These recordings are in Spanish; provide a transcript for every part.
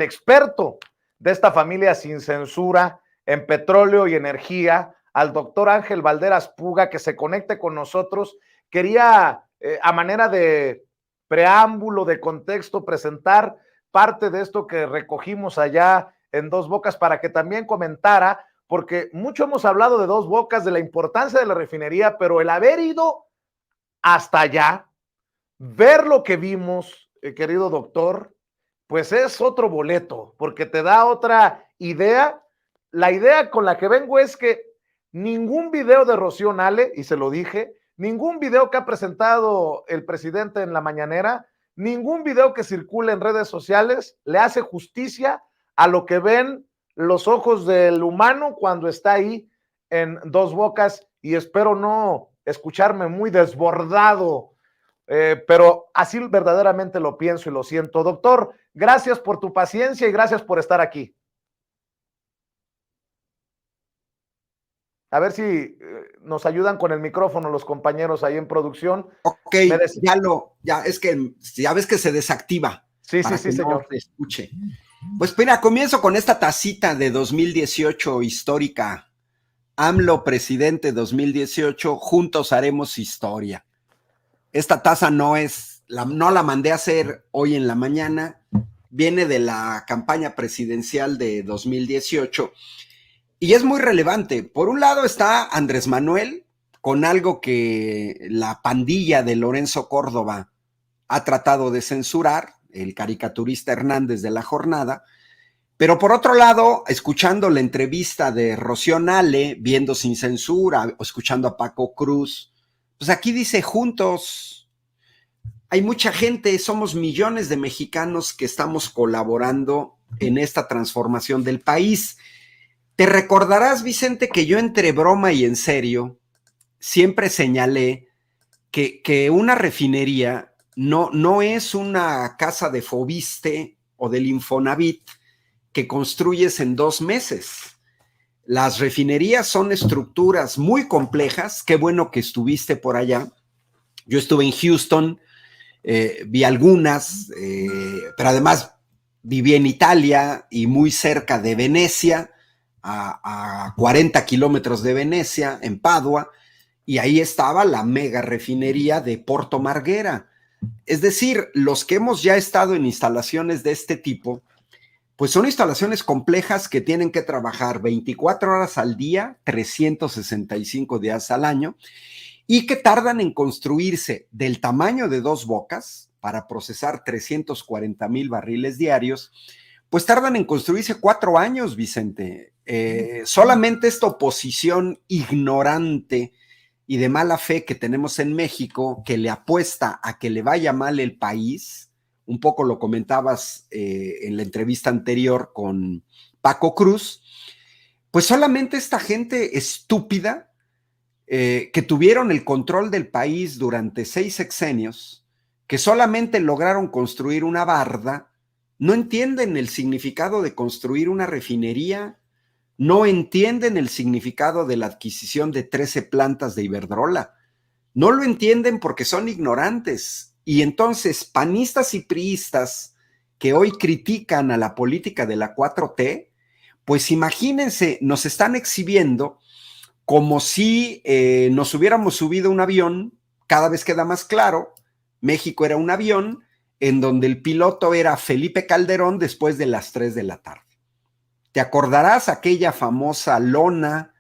experto de esta familia sin censura en petróleo y energía, al doctor Ángel Valderas Puga, que se conecte con nosotros. Quería, a manera de preámbulo, de contexto, presentar parte de esto que recogimos allá en Dos Bocas para que también comentara, porque mucho hemos hablado de Dos Bocas, de la importancia de la refinería, pero el haber ido hasta allá, ver lo que vimos, querido doctor, pues es otro boleto, porque te da otra idea. La idea con la que vengo es que ningún video de Rocío Nale, y se lo dije, ningún video que ha presentado el presidente en la mañanera, ningún video que circule en redes sociales le hace justicia a lo que ven los ojos del humano cuando está ahí en Dos Bocas, y espero no escucharme muy desbordado, pero así verdaderamente lo pienso y lo siento. Doctor, gracias por tu paciencia y gracias por estar aquí. A ver si nos ayudan con el micrófono los compañeros ahí en producción. Ok, es que ya ves que se desactiva. Sí, para sí, que señor. No se escuche. Pues mira, comienzo con esta tacita de 2018 histórica. AMLO presidente 2018, juntos haremos historia. Esta taza no la mandé a hacer hoy en la mañana, viene de la campaña presidencial de 2018 y es muy relevante. Por un lado está Andrés Manuel con algo que la pandilla de Lorenzo Córdoba ha tratado de censurar, el caricaturista Hernández de La Jornada, pero por otro lado, escuchando la entrevista de Rocío Nale, viendo Sin Censura, o escuchando a Paco Cruz, pues aquí dice juntos. Hay mucha gente, somos millones de mexicanos que estamos colaborando en esta transformación del país. Te recordarás, Vicente, que yo entre broma y en serio siempre señalé que una refinería no es una casa de Fobiste o del Infonavit que construyes en 2 meses. Las refinerías son estructuras muy complejas. Qué bueno que estuviste por allá. Yo estuve en Houston, vi algunas, pero además viví en Italia y muy cerca de Venecia, a 40 kilómetros de Venecia, en Padua, y ahí estaba la mega refinería de Porto Marghera. Es decir, los que hemos ya estado en instalaciones de este tipo, pues son instalaciones complejas que tienen que trabajar 24 horas al día, 365 días al año, y que tardan en construirse del tamaño de Dos Bocas para procesar 340,000 barriles diarios, pues tardan en construirse 4 años, Vicente. Solamente esta oposición ignorante y de mala fe que tenemos en México, que le apuesta a que le vaya mal el país, un poco lo comentabas en la entrevista anterior con Paco Cruz, pues solamente esta gente estúpida que tuvieron el control del país durante 6 sexenios, que solamente lograron construir una barda, no entienden el significado de construir una refinería, no entienden el significado de la adquisición de 13 plantas de Iberdrola, no lo entienden porque son ignorantes. Y entonces, panistas y priistas que hoy critican a la política de la 4T, pues imagínense, nos están exhibiendo como si nos hubiéramos subido a un avión. Cada vez queda más claro, México era un avión en donde el piloto era Felipe Calderón después de las 3 de la tarde. ¿Te acordarás aquella famosa lona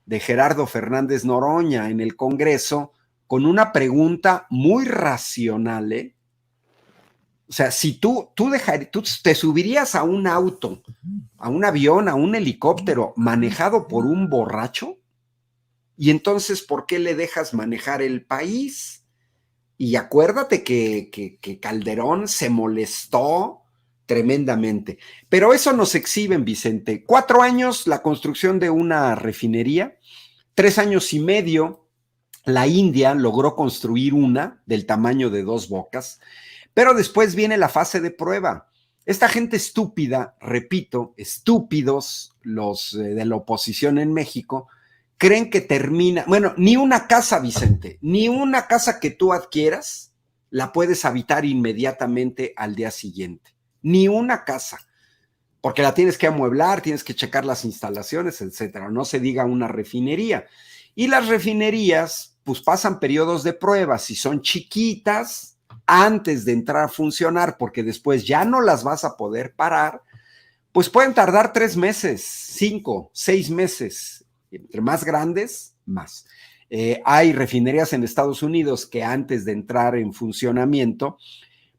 de Gerardo Fernández Noroña en el Congreso con una pregunta muy racional, ¿eh? O sea, si tú te subirías a un auto, a un avión, a un helicóptero manejado por un borracho, y entonces, ¿por qué le dejas manejar el país? Y acuérdate que Calderón se molestó tremendamente. Pero eso nos exhiben, Vicente. 4 años la construcción de una refinería, 3 años y medio la India logró construir una del tamaño de Dos Bocas, pero después viene la fase de prueba. Esta gente estúpida, repito, estúpidos los de la oposición en México, creen que termina, bueno, ni una casa, Vicente, ni una casa que tú adquieras la puedes habitar inmediatamente al día siguiente, ni una casa. porque la tienes que amueblar, tienes que checar las instalaciones, etcétera. No se diga una refinería. Y las refinerías, pues pasan periodos de prueba. Si son chiquitas, antes de entrar a funcionar, porque después ya no las vas a poder parar, pues pueden tardar 3 meses, 5, 6 meses. Entre más grandes, más. Hay refinerías en Estados Unidos que antes de entrar en funcionamiento,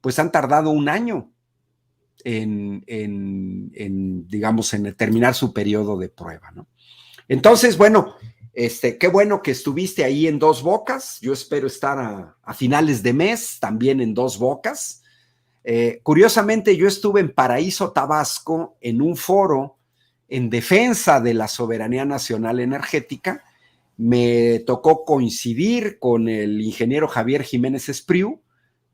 pues han tardado 1 año digamos, en terminar su periodo de prueba, ¿no? Entonces, bueno, qué bueno que estuviste ahí en Dos Bocas. Yo espero estar a finales de mes también en Dos Bocas. Curiosamente, yo estuve en Paraíso, Tabasco, en un foro en defensa de la soberanía nacional energética. Me tocó coincidir con el ingeniero Javier Jiménez Espriu,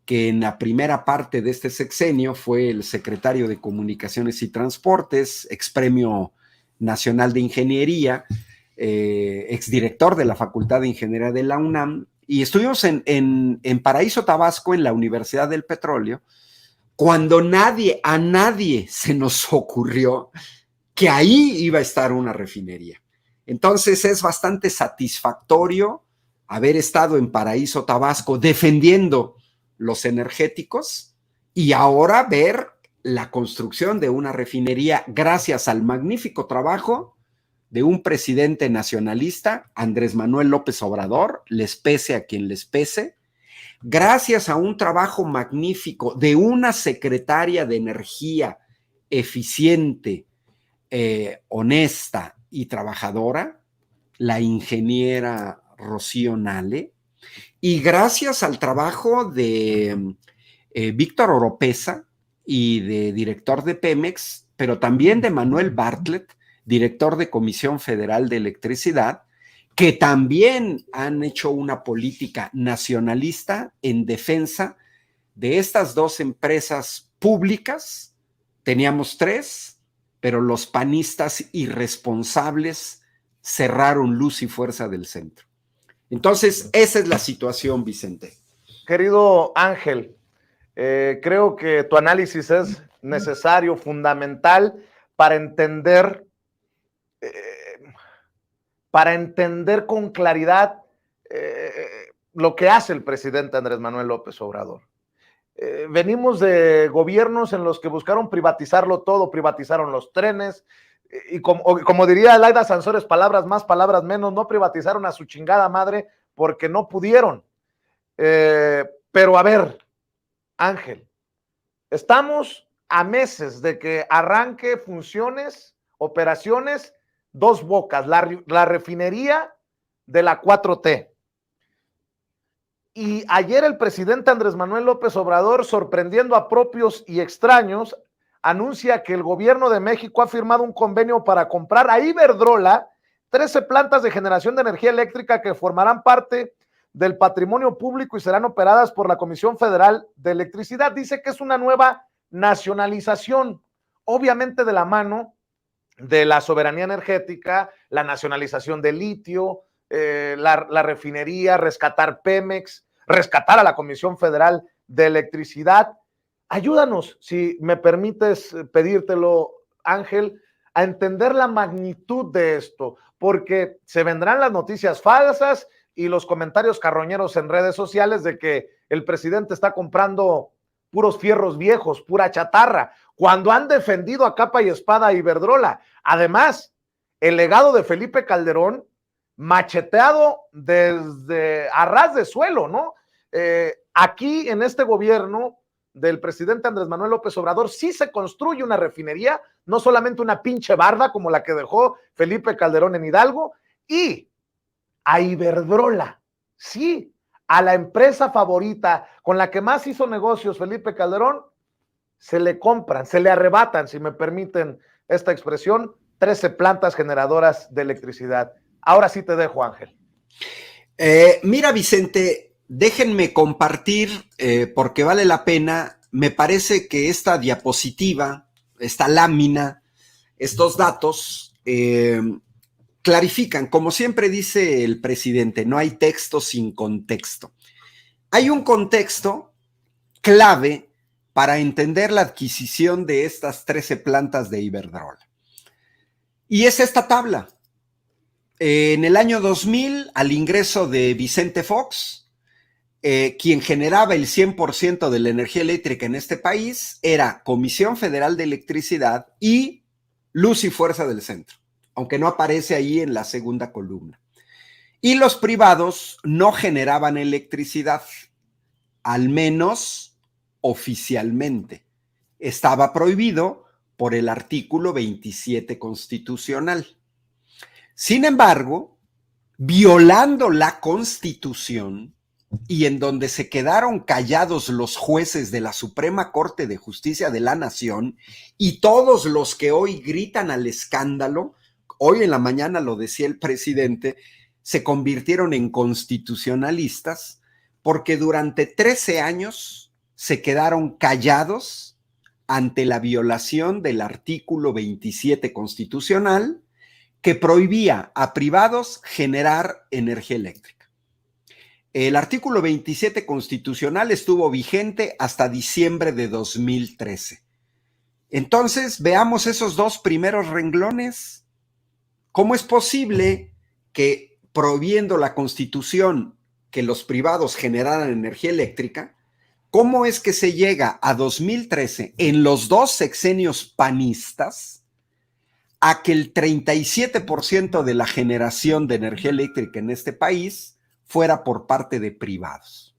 que en la primera parte de este sexenio fue el secretario de Comunicaciones y Transportes, expremio nacional de Ingeniería, exdirector de la Facultad de Ingeniería de la UNAM, y estuvimos en Paraíso, Tabasco, en la Universidad del Petróleo, cuando a nadie se nos ocurrió que ahí iba a estar una refinería. Entonces es bastante satisfactorio haber estado en Paraíso, Tabasco, defendiendo los energéticos y ahora ver la construcción de una refinería gracias al magnífico trabajo de un presidente nacionalista, Andrés Manuel López Obrador, les pese a quien les pese, gracias a un trabajo magnífico de una secretaria de Energía eficiente, honesta y trabajadora, la ingeniera Rocío Nale, y gracias al trabajo de Víctor Oropesa y de director de Pemex, pero también de Manuel Bartlett, director de Comisión Federal de Electricidad, que también han hecho una política nacionalista en defensa de estas 2 empresas públicas. Teníamos 3, pero los panistas irresponsables cerraron luz y fuerza del centro. Entonces, esa es la situación, Vicente. Querido Ángel, creo que tu análisis es necesario, fundamental para entender con claridad lo que hace el presidente Andrés Manuel López Obrador. Venimos de gobiernos en los que buscaron privatizarlo todo, privatizaron los trenes, y como diría Laida Sansores, palabras más, palabras menos, no privatizaron a su chingada madre porque no pudieron. Pero a ver, Ángel, estamos a meses de que arranque funciones, operaciones, Dos Bocas, la refinería de la 4T. Y ayer el presidente Andrés Manuel López Obrador, sorprendiendo a propios y extraños, anuncia que el gobierno de México ha firmado un convenio para comprar a Iberdrola 13 plantas de generación de energía eléctrica que formarán parte del patrimonio público y serán operadas por la Comisión Federal de Electricidad. Dice que es una nueva nacionalización, obviamente de la mano de la soberanía energética, la nacionalización del litio, la refinería, rescatar Pemex, rescatar a la Comisión Federal de Electricidad. Ayúdanos, si me permites pedírtelo, Ángel, a entender la magnitud de esto, porque se vendrán las noticias falsas y los comentarios carroñeros en redes sociales de que el presidente está comprando puros fierros viejos, pura chatarra, cuando han defendido a capa y espada a Iberdrola. Además, el legado de Felipe Calderón, macheteado desde a ras de suelo, ¿no? Aquí en este gobierno del presidente Andrés Manuel López Obrador sí se construye una refinería, no solamente una pinche barda como la que dejó Felipe Calderón en Hidalgo, y a Iberdrola, sí, a la empresa favorita con la que más hizo negocios Felipe Calderón, se le compran, se le arrebatan, si me permiten esta expresión, 13 plantas generadoras de electricidad. Ahora sí te dejo, Ángel. Mira, Vicente, déjenme compartir, porque vale la pena. Me parece que esta diapositiva, esta lámina, estos datos clarifican. Como siempre dice el presidente, no hay texto sin contexto. Hay un contexto clave para entender la adquisición de estas 13 plantas de Iberdrola. Y es esta tabla. En el año 2000, al ingreso de Vicente Fox, quien generaba el 100% de la energía eléctrica en este país era Comisión Federal de Electricidad y Luz y Fuerza del Centro, aunque no aparece ahí en la segunda columna. Y los privados no generaban electricidad, al menos oficialmente. Estaba prohibido por el artículo 27 constitucional. Sin embargo, violando la Constitución y en donde se quedaron callados los jueces de la Suprema Corte de Justicia de la Nación y todos los que hoy gritan al escándalo, hoy en la mañana lo decía el presidente, se convirtieron en constitucionalistas porque durante 13 años se quedaron callados ante la violación del artículo 27 constitucional que prohibía a privados generar energía eléctrica. El artículo 27 constitucional estuvo vigente hasta diciembre de 2013. Entonces, veamos esos dos primeros renglones. ¿Cómo es posible que prohibiendo la Constitución que los privados generaran energía eléctrica, cómo es que se llega a 2013 en los dos sexenios panistas a que el 37% de la generación de energía eléctrica en este país fuera por parte de privados?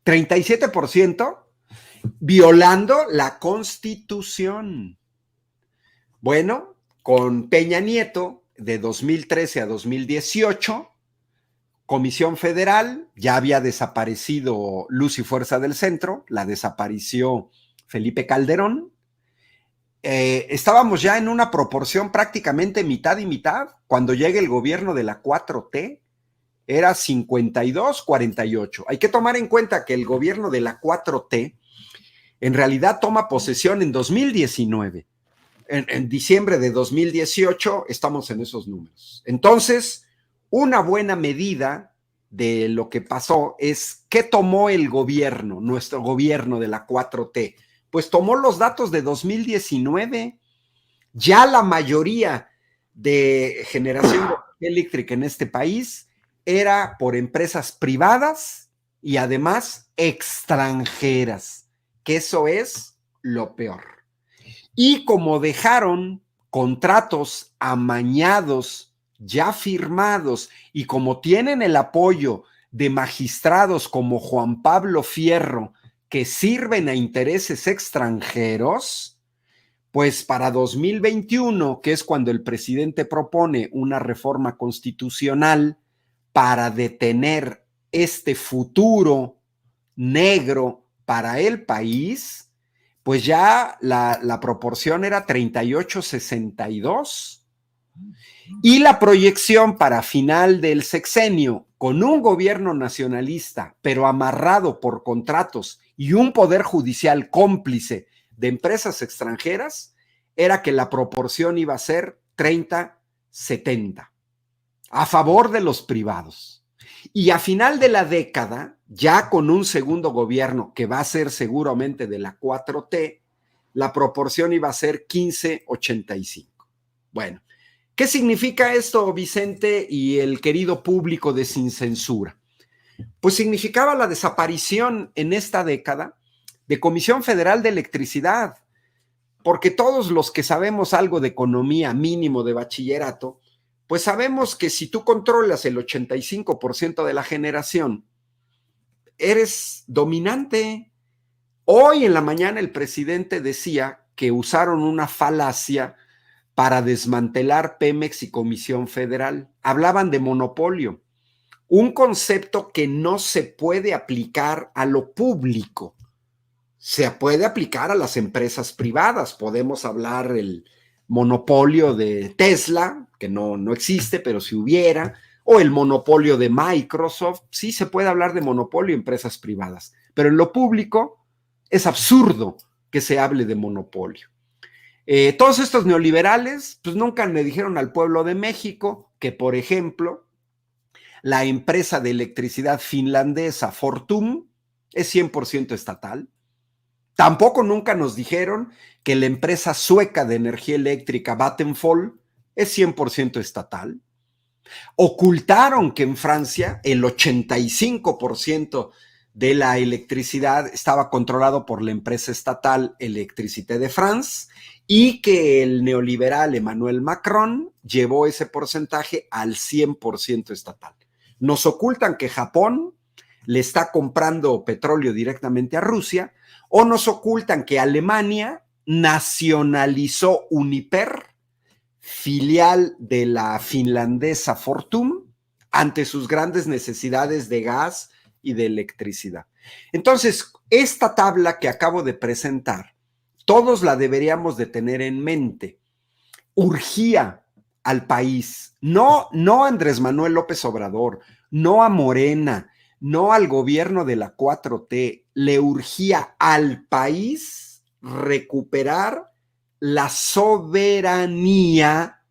37% violando la Constitución. Bueno, con Peña Nieto, de 2013 a 2018, Comisión Federal, ya había desaparecido Luz y Fuerza del Centro, la desapareció Felipe Calderón. Estábamos ya en una proporción prácticamente mitad y mitad. Cuando llega el gobierno de la 4T, era 52-48. Hay que tomar en cuenta que el gobierno de la 4T en realidad toma posesión en 2019. En diciembre de 2018 estamos en esos números. Entonces, una buena medida de lo que pasó es ¿qué tomó el gobierno, nuestro gobierno de la 4T? Pues tomó los datos de 2019. Ya la mayoría de generación eléctrica en este país era por empresas privadas y además extranjeras, que eso es lo peor. Y como dejaron contratos amañados, ya firmados, y como tienen el apoyo de magistrados como Juan Pablo Fierro, que sirven a intereses extranjeros, pues para 2021, que es cuando el presidente propone una reforma constitucional para detener este futuro negro para el país, pues ya la proporción era 38-62. Y la proyección para final del sexenio, con un gobierno nacionalista, pero amarrado por contratos y un poder judicial cómplice de empresas extranjeras, era que la proporción iba a ser 30-70, a favor de los privados. Y a final de la década, ya con un segundo gobierno que va a ser seguramente de la 4T, la proporción iba a ser 15-85. Bueno, ¿qué significa esto, Vicente y el querido público de Sin Censura? Pues significaba la desaparición en esta década de Comisión Federal de Electricidad, porque todos los que sabemos algo de economía, mínimo de bachillerato, pues sabemos que si tú controlas el 85% de la generación, eres dominante. Hoy en la mañana el presidente decía que usaron una falacia para desmantelar Pemex y Comisión Federal. Hablaban de monopolio, un concepto que no se puede aplicar a lo público. Se puede aplicar a las empresas privadas. Podemos hablar el monopolio de Tesla, que no existe, pero si hubiera, o el monopolio de Microsoft. Sí se puede hablar de monopolio en empresas privadas, pero en lo público es absurdo que se hable de monopolio. Todos estos neoliberales, pues nunca le dijeron al pueblo de México que, por ejemplo, la empresa de electricidad finlandesa Fortum es 100% estatal. Tampoco nunca nos dijeron que la empresa sueca de energía eléctrica Vattenfall es 100% estatal. Ocultaron que en Francia el 85% de la electricidad estaba controlado por la empresa estatal Électricité de France y que el neoliberal Emmanuel Macron llevó ese porcentaje al 100% estatal. Nos ocultan que Japón le está comprando petróleo directamente a Rusia, o nos ocultan que Alemania nacionalizó Uniper, filial de la finlandesa Fortum, ante sus grandes necesidades de gas y de electricidad. Entonces, esta tabla que acabo de presentar, todos la deberíamos de tener en mente. Urgía al país, no a Andrés Manuel López Obrador, no a Morena, no al gobierno de la 4T, le urgía al país recuperar la soberanía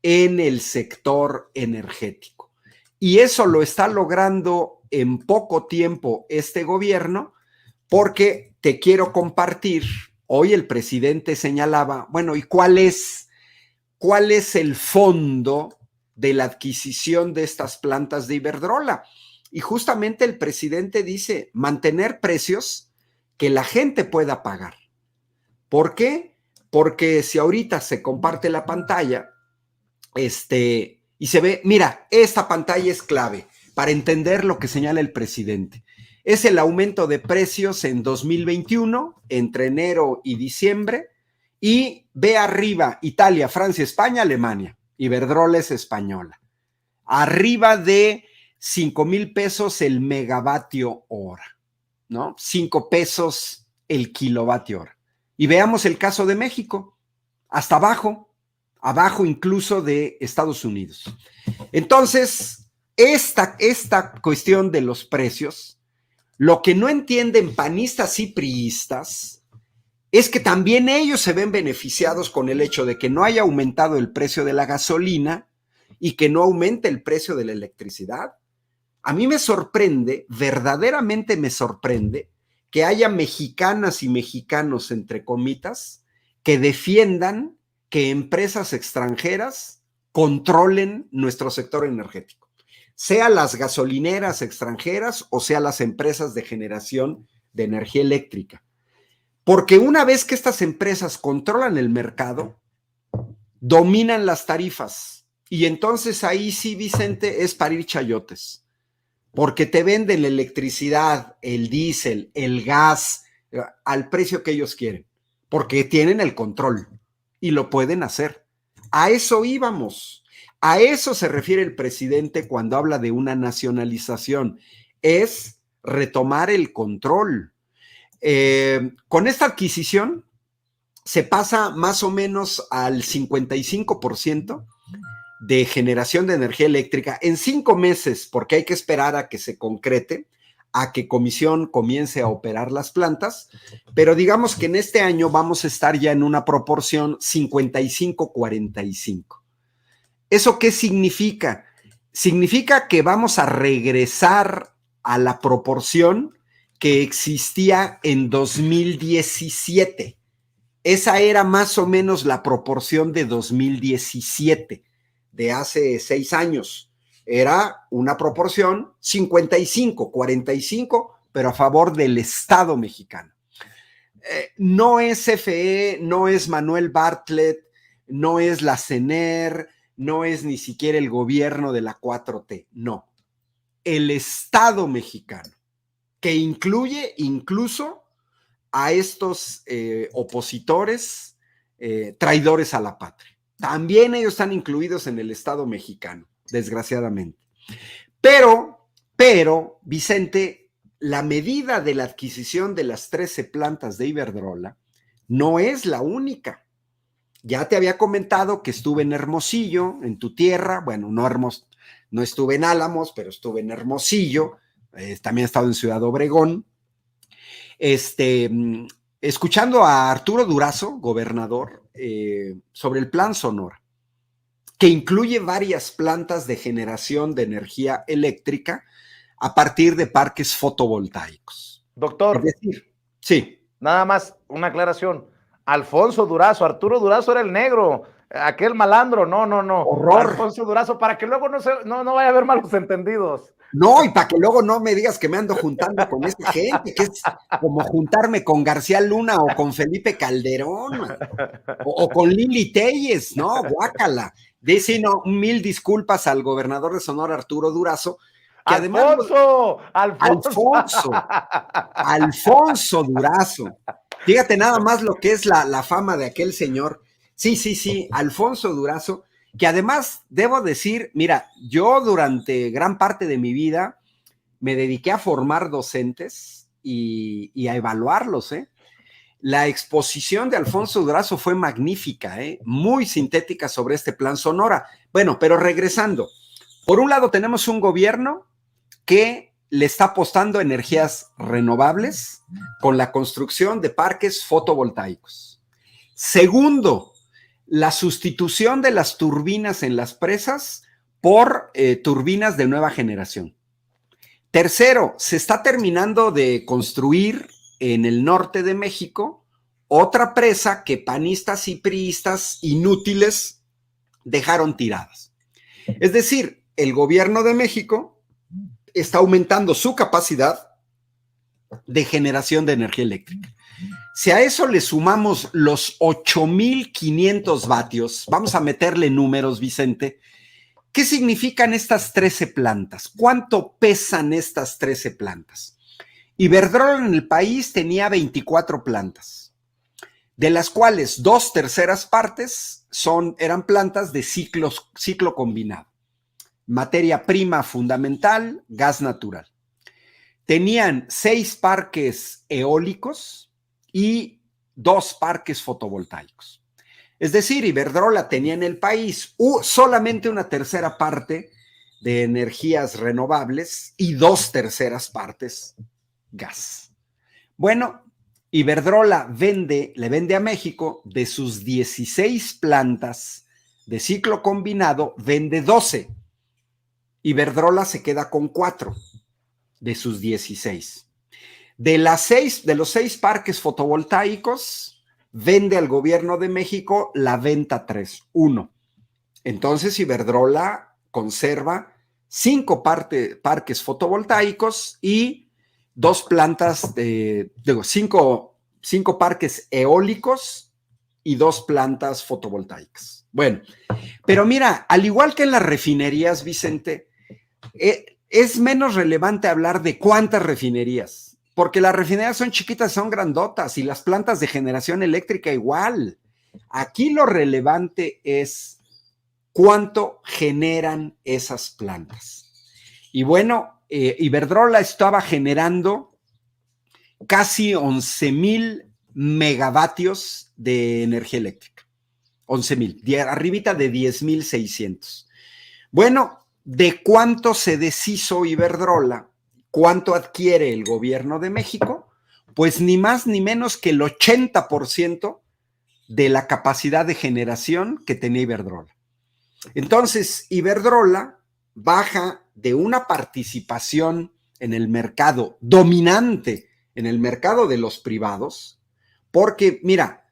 en el sector energético. Y eso lo está logrando en poco tiempo este gobierno, porque te quiero compartir, hoy el presidente señalaba, bueno, ¿y cuál es el fondo de la adquisición de estas plantas de Iberdrola? Y justamente el presidente dice, mantener precios que la gente pueda pagar. ¿Por qué? Porque si ahorita se comparte la pantalla, y se ve, mira, esta pantalla es clave para entender lo que señala el presidente. Es el aumento de precios en 2021, entre enero y diciembre, y ve arriba Italia, Francia, España, Alemania. Iberdrola es española. Arriba de 5,000 pesos el megavatio hora, ¿no? 5 pesos el kilovatio hora. Y veamos el caso de México, hasta abajo incluso de Estados Unidos. Entonces, esta cuestión de los precios, lo que no entienden panistas y priistas es que también ellos se ven beneficiados con el hecho de que no haya aumentado el precio de la gasolina y que no aumente el precio de la electricidad. A mí me sorprende, verdaderamente me sorprende, que haya mexicanas y mexicanos, entre comitas, que defiendan que empresas extranjeras controlen nuestro sector energético, sea las gasolineras extranjeras o sea las empresas de generación de energía eléctrica. Porque una vez que estas empresas controlan el mercado, dominan las tarifas. Y entonces ahí sí, Vicente, es parir chayotes. Porque te venden la electricidad, el diésel, el gas, al precio que ellos quieren. Porque tienen el control y lo pueden hacer. A eso íbamos. A eso se refiere el presidente cuando habla de una nacionalización. Es retomar el control. Con esta adquisición se pasa más o menos al 55% de generación de energía eléctrica en 5 meses, porque hay que esperar a que se concrete, a que Comisión comience a operar las plantas, pero digamos que en este año vamos a estar ya en una proporción 55-45. ¿Eso qué significa? Significa que vamos a regresar a la proporción que existía en 2017. Esa era más o menos la proporción de 2017, de hace 6 años. Era una proporción 55-45, pero a favor del Estado mexicano. No es CFE, no es Manuel Bartlett, no es la CENER, no es ni siquiera el gobierno de la 4T, no. El Estado mexicano, que incluye incluso a estos opositores, traidores a la patria. También ellos están incluidos en el Estado mexicano, desgraciadamente. Pero, Vicente, la medida de la adquisición de las 13 plantas de Iberdrola no es la única. Ya te había comentado que estuve en Hermosillo, en tu tierra. Bueno, no estuve en Álamos, pero estuve en Hermosillo. También he estado en Ciudad Obregón. Escuchando a Arturo Durazo, gobernador, sobre el Plan Sonora, que incluye varias plantas de generación de energía eléctrica a partir de parques fotovoltaicos. Doctor, es decir, sí. nada más una aclaración. Alfonso Durazo, Arturo Durazo era el negro, aquel malandro, no. Horror. Alfonso Durazo, para que luego no vaya a haber malos entendidos. No, y para que luego no me digas que me ando juntando con esa gente, que es como juntarme con García Luna o con Felipe Calderón, o con Lili Telles, ¿no? Guácala. Dice, no, 1000 disculpas al gobernador de Sonora, Arturo Durazo, que Alfonso, además, Alfonso Durazo. Fíjate nada más lo que es la fama de aquel señor. Sí, Alfonso Durazo, que además debo decir, mira, yo durante gran parte de mi vida me dediqué a formar docentes y a evaluarlos, ¿eh? La exposición de Alfonso Durazo fue magnífica, muy sintética sobre este plan Sonora. Bueno, pero regresando, por un lado tenemos un gobierno que le está apostando a energías renovables con la construcción de parques fotovoltaicos. Segundo, la sustitución de las turbinas en las presas por turbinas de nueva generación. Tercero, se está terminando de construir en el norte de México otra presa que panistas y priistas inútiles dejaron tiradas. Es decir, el gobierno de México está aumentando su capacidad de generación de energía eléctrica. Si a eso le sumamos los 8,500 vatios, vamos a meterle números, Vicente. ¿Qué significan estas 13 plantas? ¿Cuánto pesan estas 13 plantas? Iberdrola en el país tenía 24 plantas, de las cuales 2/3 partes eran plantas de ciclo combinado. Materia prima fundamental, gas natural. Tenían 6 parques eólicos y 2 parques fotovoltaicos. Es decir, Iberdrola tenía en el país solamente 1/3 parte de energías renovables y 2/3 partes gas. Bueno, Iberdrola le vende a México de sus 16 plantas de ciclo combinado, vende 12. Iberdrola se queda con 4 de sus 16. De los 6 parques fotovoltaicos, vende al gobierno de México la venta 1. Entonces Iberdrola conserva 5 parques fotovoltaicos y 5 parques eólicos y 2 plantas fotovoltaicas. Bueno, pero mira, al igual que en las refinerías, Vicente, es menos relevante hablar de cuántas refinerías, porque las refinerías son chiquitas, son grandotas, y las plantas de generación eléctrica igual. Aquí lo relevante es cuánto generan esas plantas. Y bueno, Iberdrola estaba generando casi 11,000 megavatios de energía eléctrica. 11,000, arribita de 10,600. Bueno, ¿de cuánto se deshizo Iberdrola? ¿Cuánto adquiere el gobierno de México? Pues ni más ni menos que el 80% de la capacidad de generación que tenía Iberdrola. Entonces, Iberdrola baja de una participación en el mercado dominante, en el mercado de los privados, porque, mira,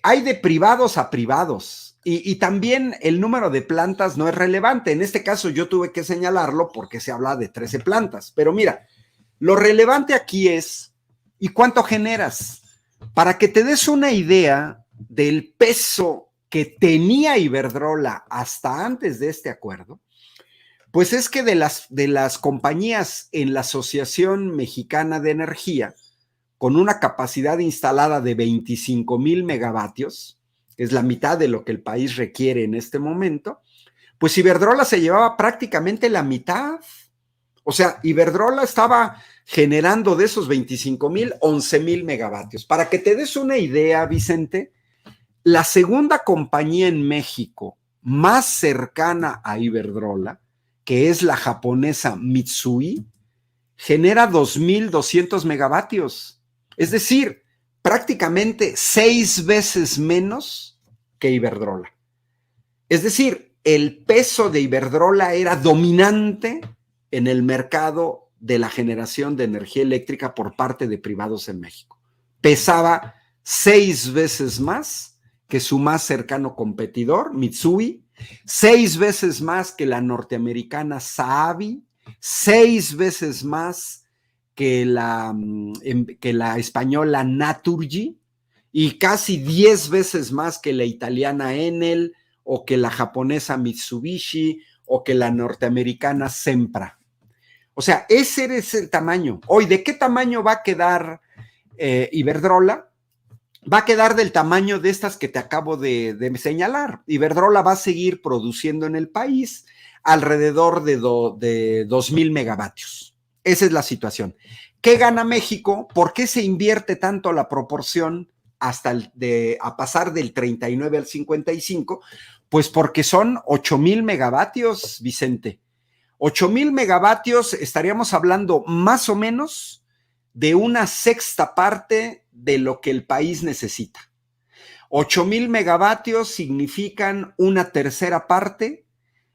hay de privados a privados. Y también el número de plantas no es relevante. En este caso yo tuve que señalarlo porque se habla de 13 plantas. Pero mira, lo relevante aquí es, ¿y cuánto generas? Para que te des una idea del peso que tenía Iberdrola hasta antes de este acuerdo, pues es que de las compañías en la Asociación Mexicana de Energía, con una capacidad instalada de 25,000 megavatios, es la mitad de lo que el país requiere en este momento, pues Iberdrola se llevaba prácticamente la mitad. O sea, Iberdrola estaba generando de esos 25,000, 11,000 megavatios. Para que te des una idea, Vicente, la segunda compañía en México más cercana a Iberdrola, que es la japonesa Mitsui, genera 2,200 megavatios. Es decir, prácticamente 6 veces menos que Iberdrola. Es decir, el peso de Iberdrola era dominante en el mercado de la generación de energía eléctrica por parte de privados en México. pesaba 6 veces más que su más cercano competidor, Mitsui, 6 veces más que la norteamericana Saabi, 6 veces más que la española Naturgy y casi 10 veces más que la italiana Enel o que la japonesa Mitsubishi o que la norteamericana Sempra. O sea, ese es el tamaño. Hoy, ¿de qué tamaño va a quedar Iberdrola? Va a quedar del tamaño de estas que te acabo de señalar. Iberdrola va a seguir produciendo en el país alrededor de 2,000 megavatios. Esa es la situación. ¿Qué gana México? ¿Por qué se invierte tanto la proporción a pasar del 39 al 55? Pues porque son 8,000 megavatios, Vicente. 8,000 megavatios, estaríamos hablando más o menos de una sexta parte de lo que el país necesita. 8,000 megavatios significan una tercera parte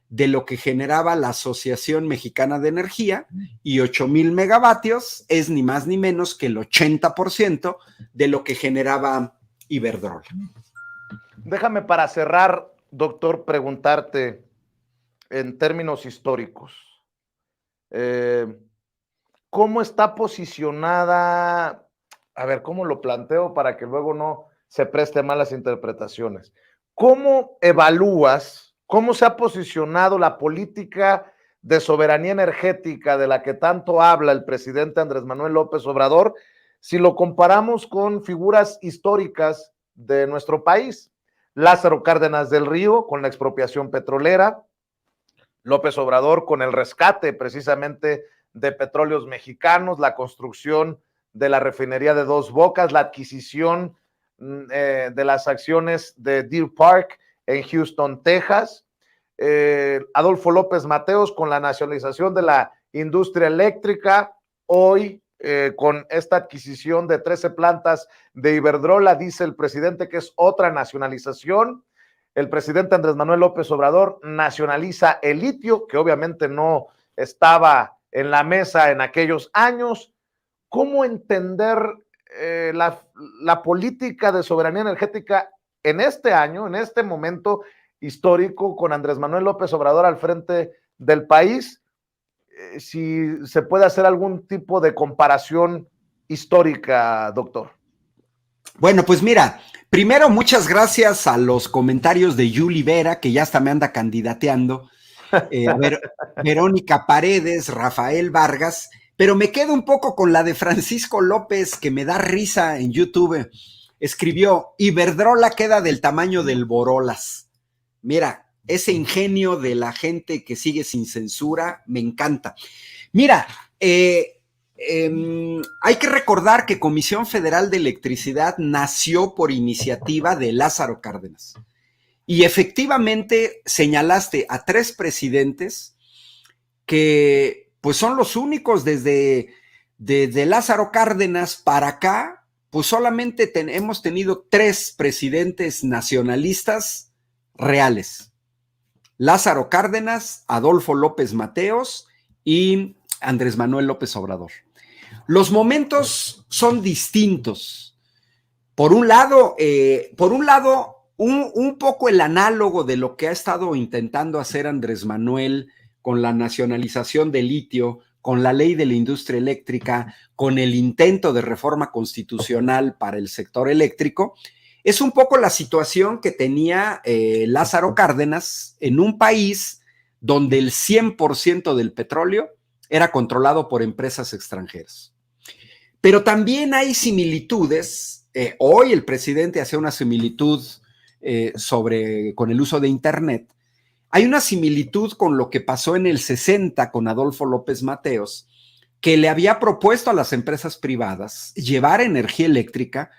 de lo que generaba la Asociación Mexicana de Energía, y 8,000 megavatios es ni más ni menos que el 80% de lo que generaba Iberdrola. Déjame para cerrar, doctor, preguntarte en términos históricos, ¿cómo está posicionada? A ver, ¿cómo lo planteo para que luego no se preste malas interpretaciones? ¿Cómo evalúas cómo se ha posicionado la política de soberanía energética de la que tanto habla el presidente Andrés Manuel López Obrador si lo comparamos con figuras históricas de nuestro país? Lázaro Cárdenas del Río con la expropiación petrolera, López Obrador con el rescate precisamente de petróleos mexicanos, la construcción de la refinería de Dos Bocas, la adquisición de las acciones de Deer Park en Houston, Texas, Adolfo López Mateos con la nacionalización de la industria eléctrica, hoy con esta adquisición de 13 plantas de Iberdrola, dice el presidente que es otra nacionalización. El presidente Andrés Manuel López Obrador nacionaliza el litio, que obviamente no estaba en la mesa en aquellos años. ¿Cómo entender la política de soberanía energética en este año, en este momento histórico, con Andrés Manuel López Obrador al frente del país? Si se puede hacer algún tipo de comparación histórica, doctor. Bueno, pues mira, primero muchas gracias a los comentarios de Yuli Vera, que ya hasta me anda candidateando, a ver, Verónica Paredes, Rafael Vargas, pero me quedo un poco con la de Francisco López, que me da risa en YouTube. Escribió, Iberdrola queda del tamaño del Borolas. Mira, ese ingenio de la gente que sigue sin censura, me encanta. Mira, hay que recordar que Comisión Federal de Electricidad nació por iniciativa de Lázaro Cárdenas. Y efectivamente señalaste a 3 presidentes que pues son los únicos desde Lázaro Cárdenas para acá, pues solamente hemos tenido 3 presidentes nacionalistas reales. Lázaro Cárdenas, Adolfo López Mateos y Andrés Manuel López Obrador. Los momentos son distintos. Por un lado, un poco el análogo de lo que ha estado intentando hacer Andrés Manuel con la nacionalización del litio, con la ley de la industria eléctrica, con el intento de reforma constitucional para el sector eléctrico, es un poco la situación que tenía Lázaro Cárdenas en un país donde el 100% del petróleo era controlado por empresas extranjeras. Pero también hay similitudes. Hoy el presidente hace una similitud con el uso de Internet. Hay una similitud con lo que pasó en el 60 con Adolfo López Mateos, que le había propuesto a las empresas privadas llevar energía eléctrica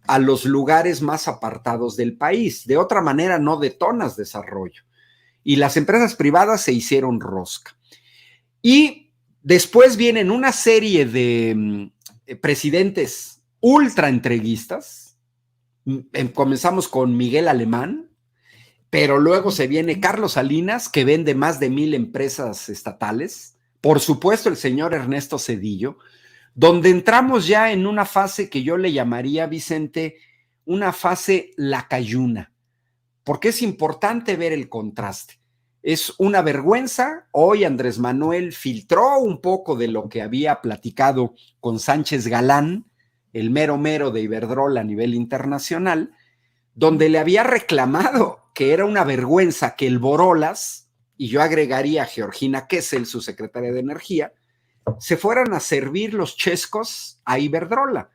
a los lugares más apartados del país. De otra manera no detonas desarrollo. Y las empresas privadas se hicieron rosca. Y después vienen una serie de presidentes ultra entreguistas. Comenzamos con Miguel Alemán, pero luego se viene Carlos Salinas, que vende más de 1,000 empresas estatales. Por supuesto, el señor Ernesto Zedillo. donde entramos ya en una fase que yo le llamaría, Vicente, una fase lacayuna, porque es importante ver el contraste. Es una vergüenza. Hoy Andrés Manuel filtró un poco de lo que había platicado con Sánchez Galán, el mero mero de Iberdrola a nivel internacional, donde le había reclamado que era una vergüenza que el Borolas, y yo agregaría a Georgina Kessel, su secretaria de Energía, se fueran a servir los chescos a Iberdrola,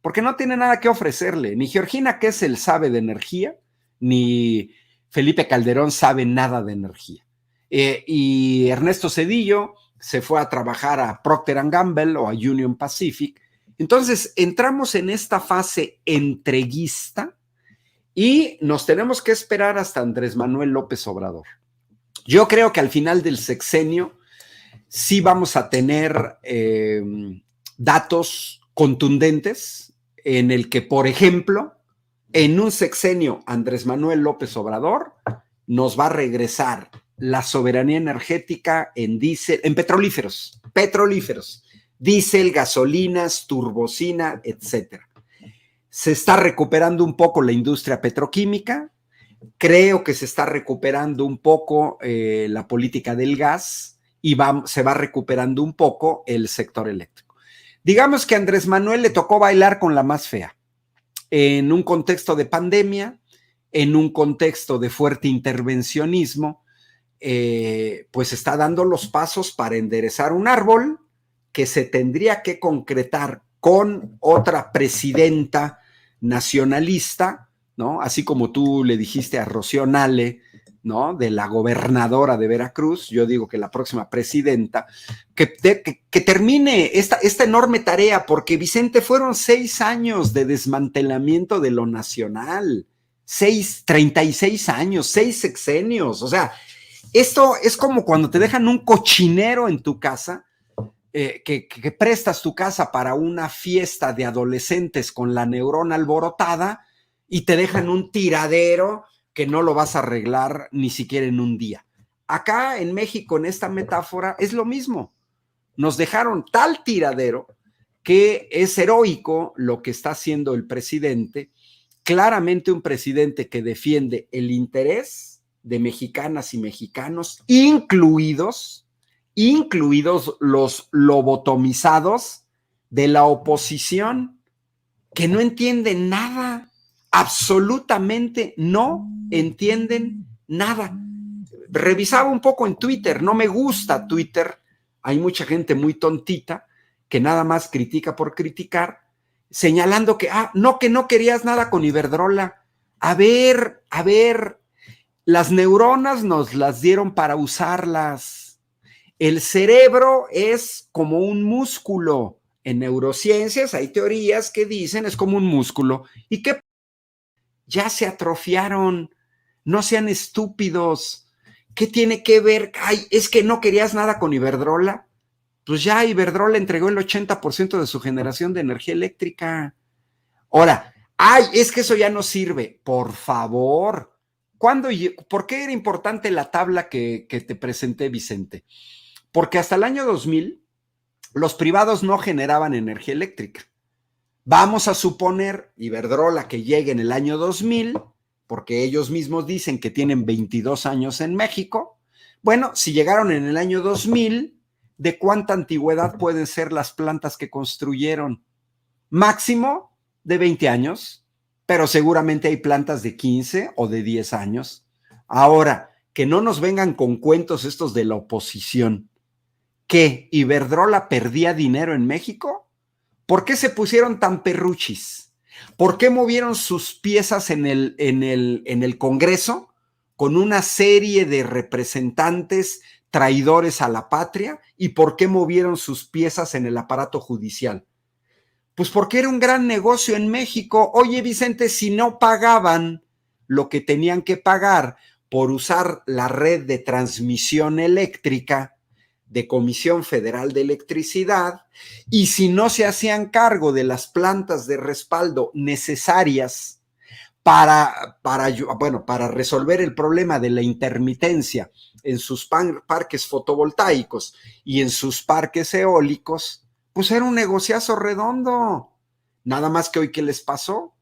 porque no tiene nada que ofrecerle. Ni Georgina Kessel sabe de energía, ni Felipe Calderón sabe nada de energía. Y Ernesto Zedillo se fue a trabajar a Procter & Gamble o a Union Pacific. Entonces entramos en esta fase entreguista y nos tenemos que esperar hasta Andrés Manuel López Obrador. Yo creo que al final del sexenio sí vamos a tener datos contundentes en el que, por ejemplo, en un sexenio Andrés Manuel López Obrador nos va a regresar la soberanía energética en diésel, en petrolíferos, diésel, gasolinas, turbocina, etcétera. Se está recuperando un poco la industria petroquímica, creo que se está recuperando un poco la política del gas y se va recuperando un poco el sector eléctrico. Digamos que a Andrés Manuel le tocó bailar con la más fea, en un contexto de pandemia, en un contexto de fuerte intervencionismo, pues está dando los pasos para enderezar un árbol que se tendría que concretar con otra presidenta nacionalista, ¿no? Así como tú le dijiste a Rocío Nale, ¿no? De la gobernadora de Veracruz, yo digo que la próxima presidenta, que termine esta enorme tarea, porque Vicente, fueron 6 años de desmantelamiento de lo nacional, 36 años, 6 sexenios, o sea, esto es como cuando te dejan un cochinero en tu casa, que prestas tu casa para una fiesta de adolescentes con la neurona alborotada y te dejan un tiradero que no lo vas a arreglar ni siquiera en un día. Acá en México, en esta metáfora, es lo mismo. Nos dejaron tal tiradero que es heroico lo que está haciendo el presidente, claramente un presidente que defiende el interés de mexicanas y mexicanos, incluidos los lobotomizados de la oposición, que no entienden nada, absolutamente no entienden nada. Revisaba un poco en Twitter, no me gusta Twitter, hay mucha gente muy tontita que nada más critica por criticar, señalando que no querías nada con Iberdrola. A ver, las neuronas nos las dieron para usarlas. El cerebro es como un músculo. En neurociencias hay teorías que dicen es como un músculo y que ya se atrofiaron. No sean estúpidos. ¿Qué tiene que ver? Ay, es que no querías nada con Iberdrola. Pues ya Iberdrola entregó el 80% de su generación de energía eléctrica. Ahora, es que eso ya no sirve. Por favor. ¿Por qué era importante la tabla que te presenté, Vicente? Porque hasta el año 2000 los privados no generaban energía eléctrica. Vamos a suponer Iberdrola que llegue en el año 2000, porque ellos mismos dicen que tienen 22 años en México. Bueno, si llegaron en el año 2000, ¿de cuánta antigüedad pueden ser las plantas que construyeron? Máximo de 20 años, pero seguramente hay plantas de 15 o de 10 años. Ahora, que no nos vengan con cuentos estos de la oposición. ¿Que Iberdrola perdía dinero en México? ¿Por qué se pusieron tan perruchis? ¿Por qué movieron sus piezas en el Congreso con una serie de representantes traidores a la patria? ¿Y por qué movieron sus piezas en el aparato judicial? Pues porque era un gran negocio en México. Oye, Vicente, si no pagaban lo que tenían que pagar por usar la red de transmisión eléctrica de Comisión Federal de Electricidad, y si no se hacían cargo de las plantas de respaldo necesarias para resolver el problema de la intermitencia en sus parques fotovoltaicos y en sus parques eólicos, pues era un negociazo redondo. Nada más que hoy, ¿qué les pasó?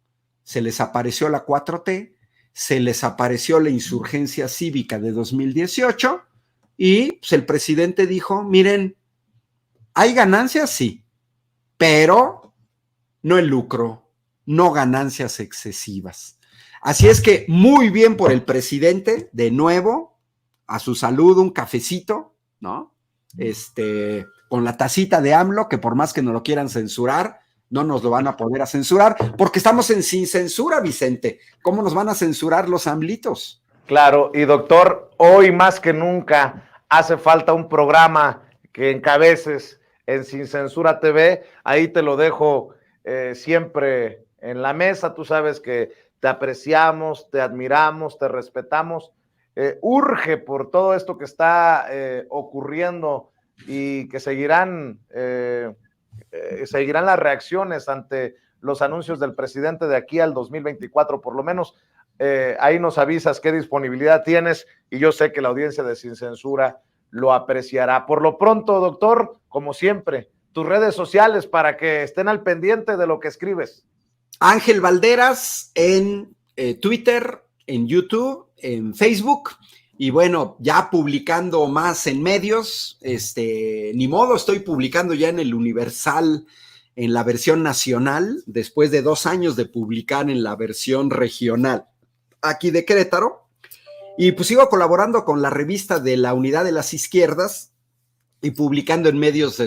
Se les apareció la 4T, se les apareció la insurgencia cívica de 2018 y pues, el presidente dijo, miren, hay ganancias, sí, pero no el lucro, no ganancias excesivas. Así es que muy bien por el presidente, de nuevo, a su salud, un cafecito, ¿no? Con la tacita de AMLO, que por más que nos lo quieran censurar, no nos lo van a poder censurar, porque estamos en sin censura, Vicente. ¿Cómo nos van a censurar los AMLitos? Claro, y doctor, hoy más que nunca hace falta un programa que encabeces en Sin Censura TV. Ahí te lo dejo siempre en la mesa. Tú sabes que te apreciamos, te admiramos, te respetamos. Urge por todo esto que está ocurriendo y que seguirán las reacciones ante los anuncios del presidente de aquí al 2024, por lo menos. Ahí nos avisas qué disponibilidad tienes y yo sé que la audiencia de Sin Censura lo apreciará. Por lo pronto, doctor, como siempre, tus redes sociales para que estén al pendiente de lo que escribes. Ángel Valderas en Twitter, en YouTube, en Facebook. Y bueno, ya publicando más en medios, ni modo, estoy publicando ya en el Universal en la versión nacional, después de 2 años de publicar en la versión regional aquí de Querétaro. Y pues sigo colaborando con la revista de la Unidad de las Izquierdas y publicando en medios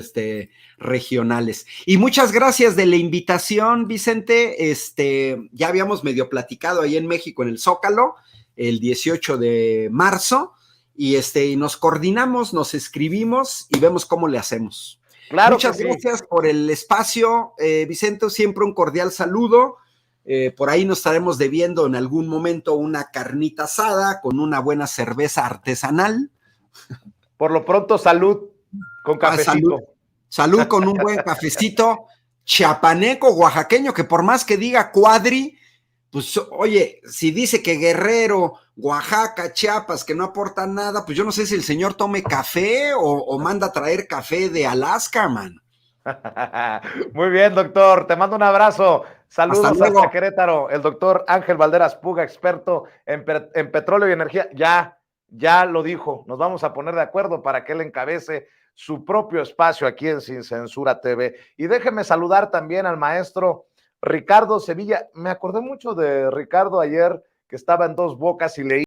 regionales. Y muchas gracias de la invitación, Vicente. Ya habíamos medio platicado ahí en México, en el Zócalo, el 18 de marzo, y nos coordinamos, nos escribimos y vemos cómo le hacemos. Claro, muchas gracias por el espacio, Vicente, siempre un cordial saludo. Por ahí nos estaremos debiendo en algún momento una carnita asada con una buena cerveza artesanal. Por lo pronto, salud con cafecito. Salud con un buen cafecito chiapaneco, oaxaqueño, que por más que diga cuadri, pues oye, si dice que Guerrero, Oaxaca, Chiapas, que no aportan nada, pues yo no sé si el señor tome café o manda a traer café de Alaska, man. Muy bien, doctor, te mando un abrazo. Saludos hasta Querétaro. El doctor Ángel Valderas Puga, experto en petróleo y energía. Ya lo dijo, nos vamos a poner de acuerdo para que él encabece su propio espacio aquí en Sin Censura TV. Y déjeme saludar también al maestro Ricardo Sevilla. Me acordé mucho de Ricardo ayer, que estaba en Dos Bocas y leí